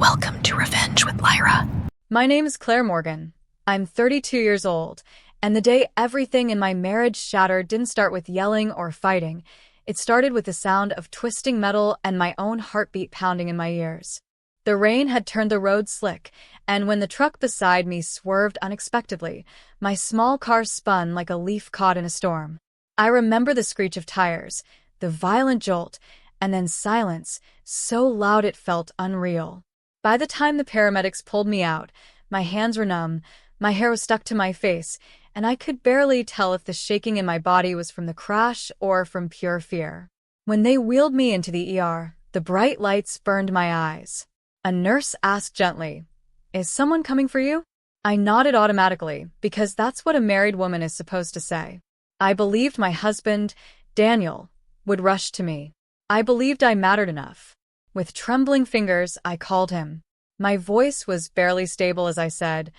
Welcome to Revenge with Lyra. My name is Claire Morgan. I'm 32 years old, and the day everything in my marriage shattered didn't start with yelling or fighting. It started with the sound of twisting metal and my own heartbeat pounding in my ears. The rain had turned the road slick, and when the truck beside me swerved unexpectedly, my small car spun like a leaf caught in a storm. I remember the screech of tires, the violent jolt, and then silence, so loud it felt unreal. By the time the paramedics pulled me out, my hands were numb, my hair was stuck to my face, and I could barely tell if the shaking in my body was from the crash or from pure fear. When they wheeled me into the ER, the bright lights burned my eyes. A nurse asked gently, "Is someone coming for you?" I nodded automatically, because that's what a married woman is supposed to say. I believed my husband, Daniel, would rush to me. I believed I mattered enough. With trembling fingers, I called him. My voice was barely stable as I said,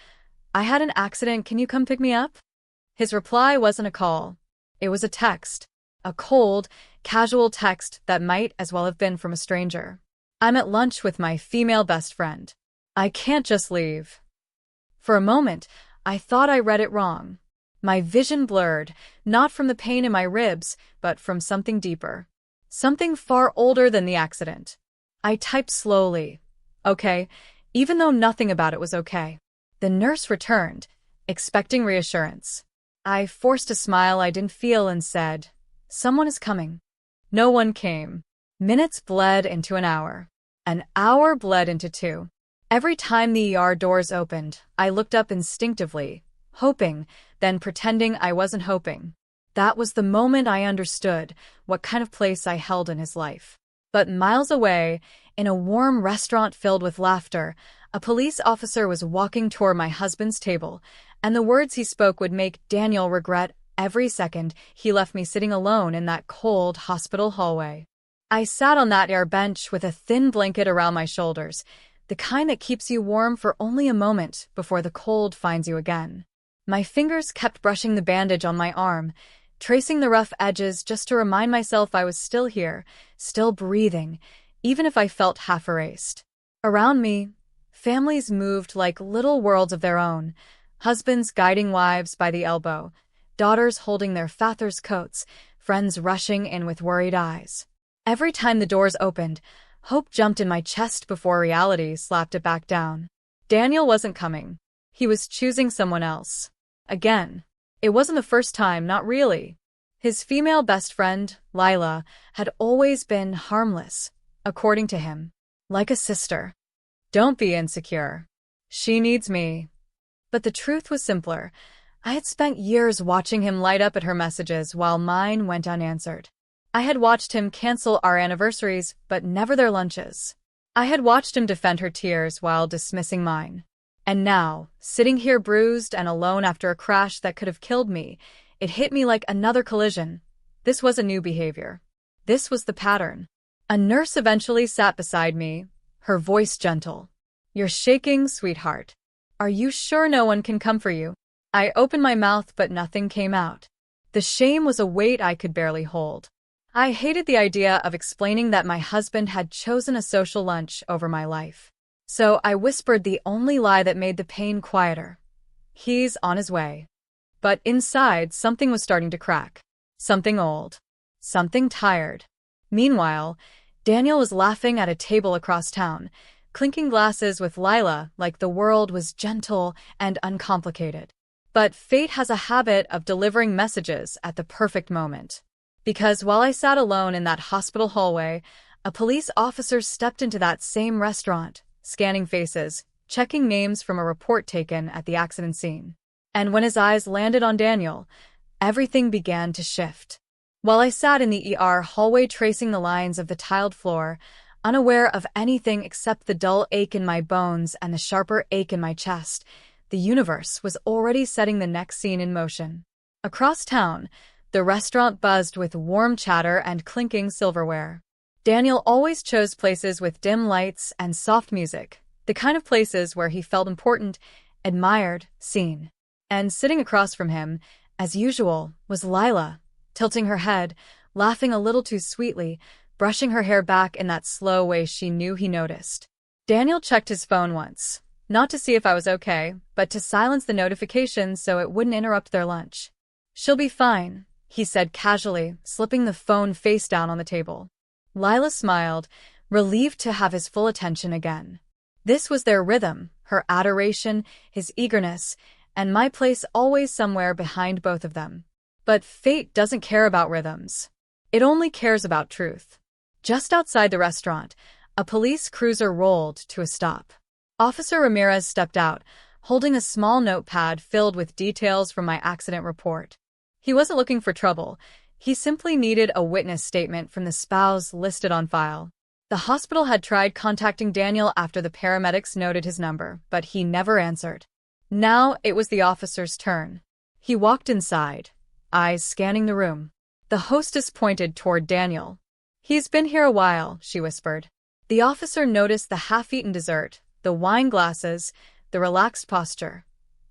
"I had an accident, can you come pick me up?" His reply wasn't a call. It was a text. A cold, casual text that might as well have been from a stranger. "I'm at lunch with my female best friend. I can't just leave." For a moment, I thought I read it wrong. My vision blurred, not from the pain in my ribs, but from something deeper. Something far older than the accident. I typed slowly, "Okay," even though nothing about it was okay. The nurse returned, expecting reassurance. I forced a smile I didn't feel and said, "Someone is coming." No one came. Minutes bled into an hour. An hour bled into 2. Every time the ER doors opened, I looked up instinctively, hoping, then pretending I wasn't hoping. That was the moment I understood what kind of place I held in his life. But miles away, in a warm restaurant filled with laughter, a police officer was walking toward my husband's table, and the words he spoke would make Daniel regret every second he left me sitting alone in that cold hospital hallway. I sat on that air bench with a thin blanket around my shoulders, the kind that keeps you warm for only a moment before the cold finds you again. My fingers kept brushing the bandage on my arm, tracing the rough edges just to remind myself I was still here, still breathing, even if I felt half erased. Around me, families moved like little worlds of their own, husbands guiding wives by the elbow, daughters holding their fathers' coats, friends rushing in with worried eyes. Every time the doors opened, hope jumped in my chest before reality slapped it back down. Daniel wasn't coming. He was choosing someone else. Again. It wasn't the first time, not really. His female best friend, Lila, had always been harmless, according to him. Like a sister. "Don't be insecure. She needs me." But the truth was simpler. I had spent years watching him light up at her messages while mine went unanswered. I had watched him cancel our anniversaries, but never their lunches. I had watched him defend her tears while dismissing mine. And now, sitting here bruised and alone after a crash that could have killed me, it hit me like another collision. This was a new behavior. This was the pattern. A nurse eventually sat beside me, her voice gentle. "You're shaking, sweetheart. Are you sure no one can come for you?" I opened my mouth, but nothing came out. The shame was a weight I could barely hold. I hated the idea of explaining that my husband had chosen a social lunch over my life. So I whispered the only lie that made the pain quieter. "He's on his way." But inside, something was starting to crack. Something old. Something tired. Meanwhile, Daniel was laughing at a table across town, clinking glasses with Lila like the world was gentle and uncomplicated. But fate has a habit of delivering messages at the perfect moment. Because while I sat alone in that hospital hallway, a police officer stepped into that same restaurant, scanning faces, checking names from a report taken at the accident scene. And when his eyes landed on Daniel, everything began to shift. While I sat in the ER hallway tracing the lines of the tiled floor, unaware of anything except the dull ache in my bones and the sharper ache in my chest, the universe was already setting the next scene in motion. Across town, the restaurant buzzed with warm chatter and clinking silverware. Daniel always chose places with dim lights and soft music, the kind of places where he felt important, admired, seen. And sitting across from him, as usual, was Lila, tilting her head, laughing a little too sweetly, brushing her hair back in that slow way she knew he noticed. Daniel checked his phone once, not to see if I was okay, but to silence the notifications so it wouldn't interrupt their lunch. "She'll be fine," he said casually, slipping the phone face down on the table. Lila smiled, relieved to have his full attention again. This was their rhythm, her adoration, his eagerness, and my place always somewhere behind both of them. But fate doesn't care about rhythms. It only cares about truth. Just outside the restaurant, a police cruiser rolled to a stop. Officer Ramirez stepped out, holding a small notepad filled with details from my accident report. He wasn't looking for trouble. He simply needed a witness statement from the spouse listed on file. The hospital had tried contacting Daniel after the paramedics noted his number, but he never answered. Now it was the officer's turn. He walked inside, eyes scanning the room. The hostess pointed toward Daniel. "He's been here a while," she whispered. The officer noticed the half-eaten dessert, the wine glasses, the relaxed posture.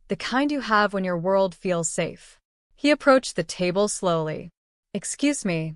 The kind you have when your world feels safe. He approached the table slowly. "Excuse me,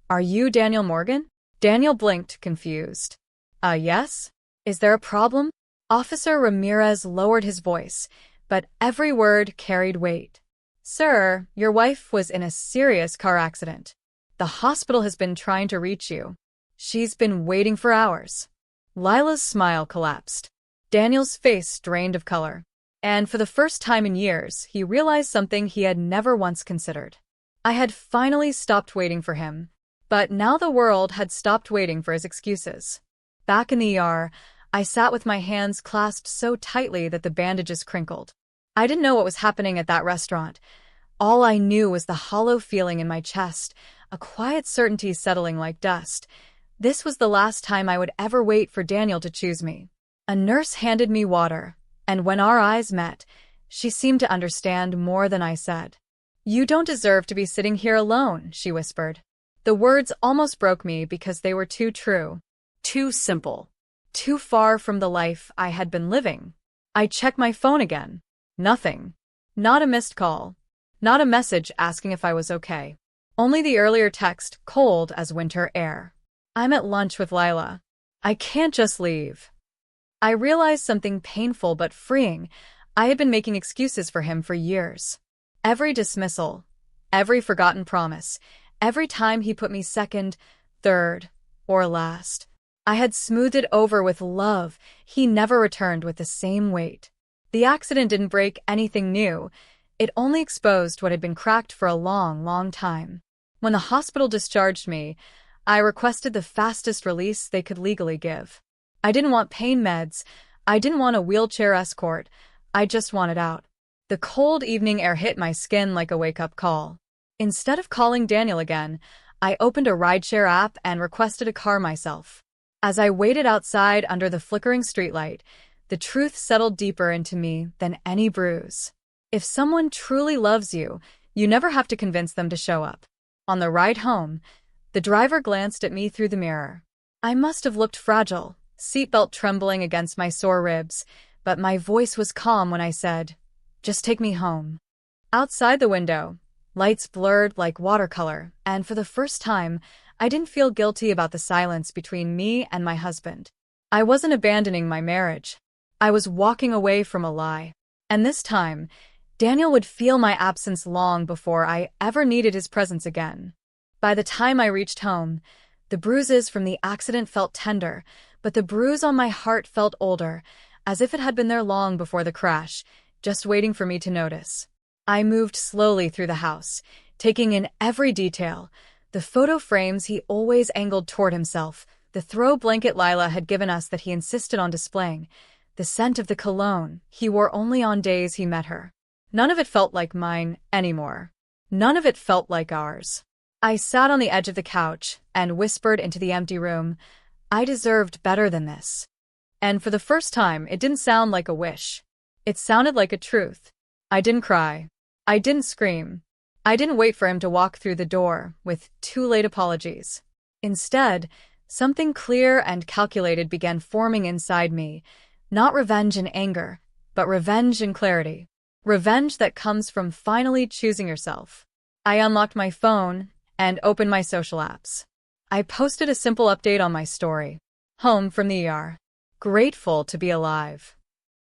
are you Daniel Morgan?" Daniel blinked, confused. Yes? Is there a problem?" Officer Ramirez lowered his voice, but every word carried weight. "Sir, your wife was in a serious car accident. The hospital has been trying to reach you. She's been waiting for hours." Lila's smile collapsed. Daniel's face drained of color. And for the first time in years, he realized something he had never once considered. I had finally stopped waiting for him. But now the world had stopped waiting for his excuses. Back in the ER, I sat with my hands clasped so tightly that the bandages crinkled. I didn't know what was happening at that restaurant. All I knew was the hollow feeling in my chest, a quiet certainty settling like dust. This was the last time I would ever wait for Daniel to choose me. A nurse handed me water, and when our eyes met, she seemed to understand more than I said. "You don't deserve to be sitting here alone," she whispered. The words almost broke me because they were too true, too simple, too far from the life I had been living. I checked my phone again. Nothing. Not a missed call. Not a message asking if I was okay. Only the earlier text, cold as winter air. "I'm at lunch with Lila. I can't just leave." I realized something painful but freeing. I had been making excuses for him for years. Every dismissal, every forgotten promise, every time he put me second, third, or last, I had smoothed it over with love. He never returned with the same weight. The accident didn't break anything new. It only exposed what had been cracked for a long, long time. When the hospital discharged me, I requested the fastest release they could legally give. I didn't want pain meds. I didn't want a wheelchair escort. I just wanted out. The cold evening air hit my skin like a wake-up call. Instead of calling Daniel again, I opened a rideshare app and requested a car myself. As I waited outside under the flickering streetlight, the truth settled deeper into me than any bruise. If someone truly loves you, you never have to convince them to show up. On the ride home, the driver glanced at me through the mirror. I must have looked fragile, seatbelt trembling against my sore ribs, but my voice was calm when I said, "Just take me home." Outside the window, lights blurred like watercolor, and for the first time, I didn't feel guilty about the silence between me and my husband. I wasn't abandoning my marriage. I was walking away from a lie. And this time, Daniel would feel my absence long before I ever needed his presence again. By the time I reached home, the bruises from the accident felt tender, but the bruise on my heart felt older, as if it had been there long before the crash, just waiting for me to notice. I moved slowly through the house, taking in every detail. The photo frames he always angled toward himself, the throw blanket Lila had given us that he insisted on displaying, the scent of the cologne he wore only on days he met her. None of it felt like mine anymore. None of it felt like ours. I sat on the edge of the couch and whispered into the empty room, "I deserved better than this." And for the first time, it didn't sound like a wish. It sounded like a truth. I didn't cry. I didn't scream. I didn't wait for him to walk through the door with too late apologies. Instead, something clear and calculated began forming inside me, not revenge and anger, but revenge and clarity. Revenge that comes from finally choosing yourself. I unlocked my phone and opened my social apps. I posted a simple update on my story. Home from the ER. grateful to be alive.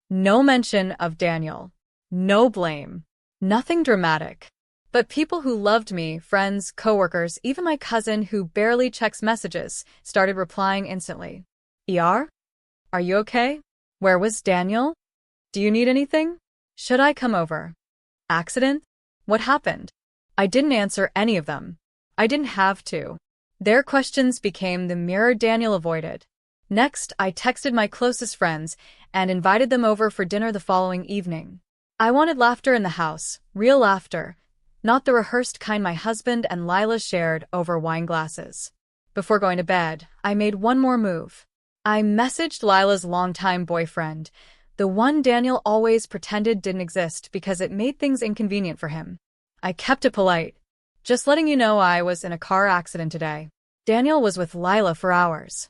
No mention of Daniel. No blame. Nothing dramatic. But people who loved me, friends, coworkers, even my cousin who barely checks messages, started replying instantly. ER? Are you okay? Where was Daniel? Do you need anything? Should I come over? Accident? What happened? I didn't answer any of them. I didn't have to. Their questions became the mirror Daniel avoided. Next, I texted my closest friends and invited them over for dinner the following evening. I wanted laughter in the house, real laughter, not the rehearsed kind my husband and Lila shared over wine glasses. Before going to bed, I made one more move. I messaged Lila's longtime boyfriend, the one Daniel always pretended didn't exist because it made things inconvenient for him. I kept it polite. Just letting you know I was in a car accident today. Daniel was with Lila for hours.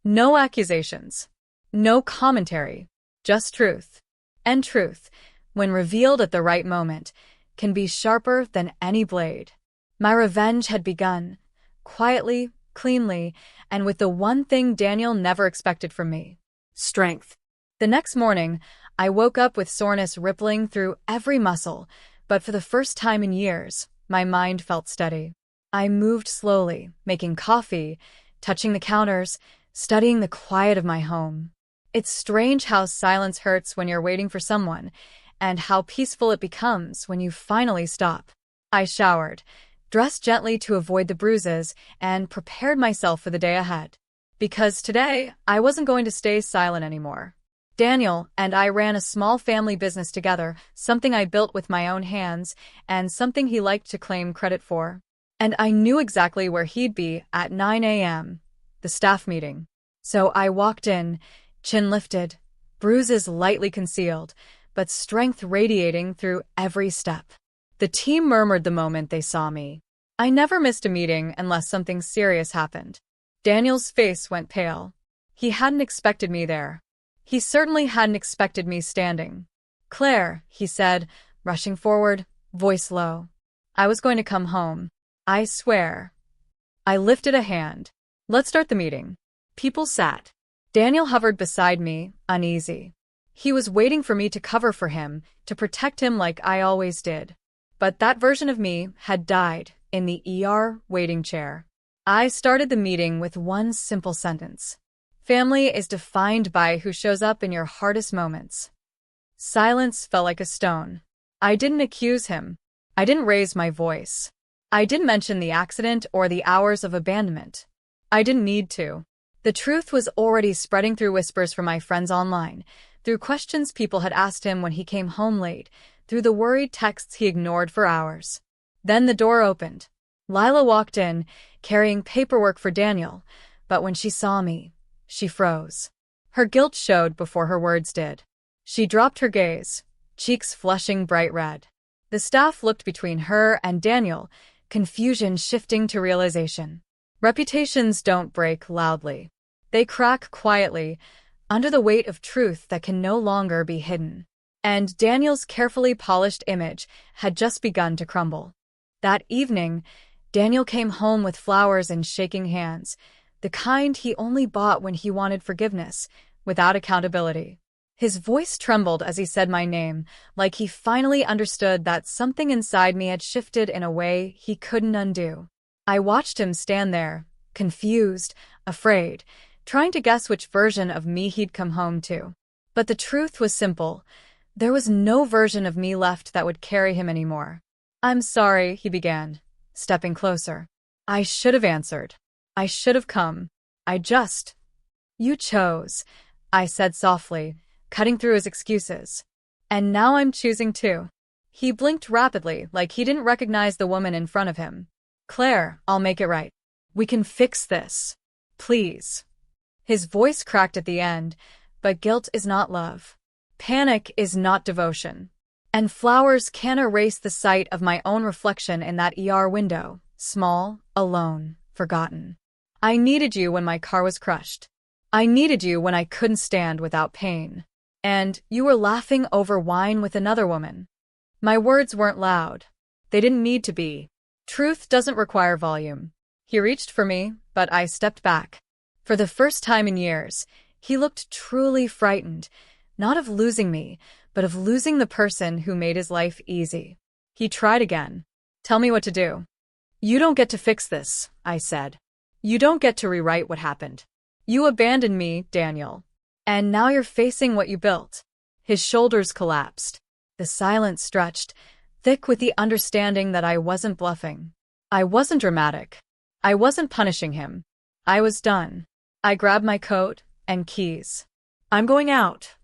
No accusations. No commentary. Just truth. And truth, when revealed at the right moment, can be sharper than any blade. My revenge had begun, quietly, cleanly, and with the one thing Daniel never expected from me: strength. The next morning, I woke up with soreness rippling through every muscle, but for the first time in years, my mind felt steady. I moved slowly, making coffee, touching the counters, studying the quiet of my home. It's strange how silence hurts when you're waiting for someone, and how peaceful it becomes when you finally stop. I showered, dressed gently to avoid the bruises, and prepared myself for the day ahead. Because today, I wasn't going to stay silent anymore. Daniel and I ran a small family business together, something I built with my own hands, and something he liked to claim credit for. And I knew exactly where he'd be at 9 a.m., the staff meeting. So I walked in, chin lifted, bruises lightly concealed, but strength radiating through every step. The team murmured the moment they saw me. I never missed a meeting unless something serious happened. Daniel's face went pale. He hadn't expected me there. He certainly hadn't expected me standing. "Claire," he said, rushing forward, voice low. "I was going to come home. I swear." I lifted a hand. "Let's start the meeting." People sat. Daniel hovered beside me, uneasy. He was waiting for me to cover for him, to protect him like I always did. But that version of me had died in the ER waiting chair. I started the meeting with one simple sentence. Family is defined by who shows up in your hardest moments. Silence fell like a stone. I didn't accuse him. I didn't raise my voice. I didn't mention the accident or the hours of abandonment. I didn't need to. The truth was already spreading through whispers from my friends online, through questions people had asked him when he came home late, through the worried texts he ignored for hours. Then the door opened. Lila walked in, carrying paperwork for Daniel, but when she saw me, she froze. Her guilt showed before her words did. She dropped her gaze, cheeks flushing bright red. The staff looked between her and Daniel, confusion shifting to realization. Reputations don't break loudly. They crack quietly, under the weight of truth that can no longer be hidden. And Daniel's carefully polished image had just begun to crumble. That evening, Daniel came home with flowers and shaking hands, the kind he only bought when he wanted forgiveness, without accountability. His voice trembled as he said my name, like he finally understood that something inside me had shifted in a way he couldn't undo. I watched him stand there, confused, afraid, trying to guess which version of me he'd come home to. But the truth was simple. There was no version of me left that would carry him anymore. "I'm sorry," he began, stepping closer. "I should have answered. I should have come. You chose," I said softly, cutting through his excuses. "And now I'm choosing too." He blinked rapidly, like he didn't recognize the woman in front of him. "Claire, I'll make it right. We can fix this. Please." His voice cracked at the end, but guilt is not love. Panic is not devotion. And flowers can't erase the sight of my own reflection in that ER window, small, alone, forgotten. I needed you when my car was crushed. I needed you when I couldn't stand without pain. And you were laughing over wine with another woman. My words weren't loud. They didn't need to be. Truth doesn't require volume. He reached for me, but I stepped back. For the first time in years, He looked truly frightened, not of losing me, but of losing the person who made his life easy. He tried again. "Tell me what to do." "You don't get to fix this," I said. "You don't get to rewrite what happened. You abandoned me, Daniel. And now you're facing what you built." His shoulders collapsed. The silence stretched, thick with the understanding that I wasn't bluffing. I wasn't dramatic. I wasn't punishing him. I was done. I grabbed my coat and keys. "I'm going out,"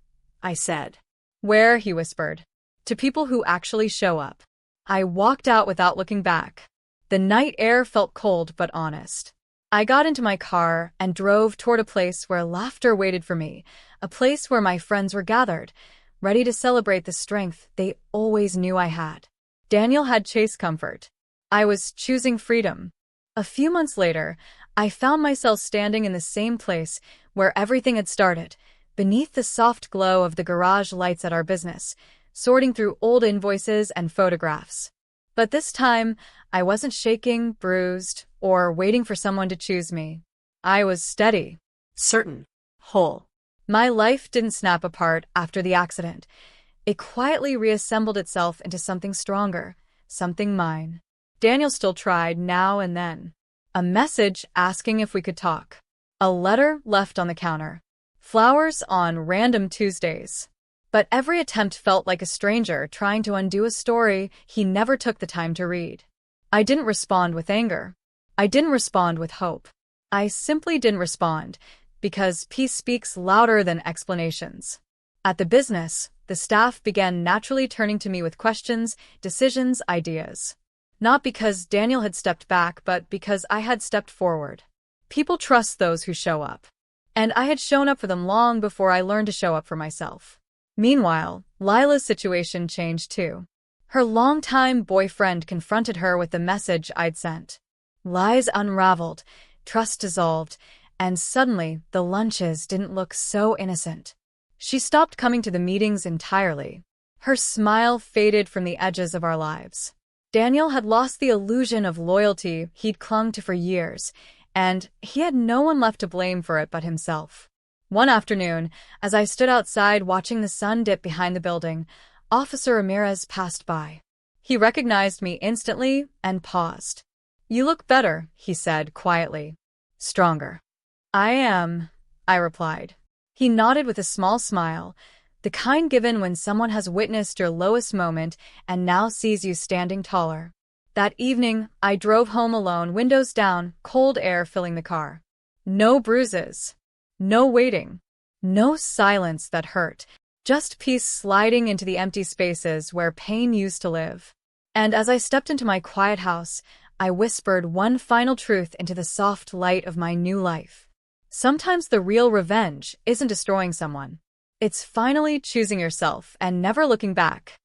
I said. "Where?" he whispered. "To people who actually show up." I walked out without looking back. The night air felt cold but honest. I got into my car and drove toward a place where laughter waited for me, a place where my friends were gathered, ready to celebrate the strength they always knew I had. Daniel had chased comfort. I was choosing freedom. A few months later, I found myself standing in the same place where everything had started, beneath the soft glow of the garage lights at our business, sorting through old invoices and photographs. But this time, I wasn't shaking, bruised, or waiting for someone to choose me. I was steady, certain, whole. My life didn't snap apart after the accident. It quietly reassembled itself into something stronger, something mine. Daniel still tried now and then. A message asking if we could talk. A letter left on the counter. Flowers on random Tuesdays. But every attempt felt like a stranger trying to undo a story he never took the time to read. I didn't respond with anger. I didn't respond with hope. I simply didn't respond, because peace speaks louder than explanations. At the business, the staff began naturally turning to me with questions, decisions, ideas. Not because Daniel had stepped back, but because I had stepped forward. People trust those who show up. And I had shown up for them long before I learned to show up for myself. Meanwhile, Lila's situation changed too. Her longtime boyfriend confronted her with the message I'd sent. Lies unraveled, trust dissolved, and suddenly the lunches didn't look so innocent. She stopped coming to the meetings entirely. Her smile faded from the edges of our lives. Daniel had lost the illusion of loyalty he'd clung to for years, and he had no one left to blame for it but himself. One afternoon, as I stood outside watching the sun dip behind the building, Officer Ramirez passed by. He recognized me instantly and paused. "You look better," he said quietly. "Stronger." "I am," I replied. He nodded with a small smile, the kind given when someone has witnessed your lowest moment and now sees you standing taller. That evening, I drove home alone, windows down, cold air filling the car. No bruises. No waiting. No silence that hurt. Just peace sliding into the empty spaces where pain used to live. And as I stepped into my quiet house, I whispered one final truth into the soft light of my new life. Sometimes the real revenge isn't destroying someone. It's finally choosing yourself and never looking back.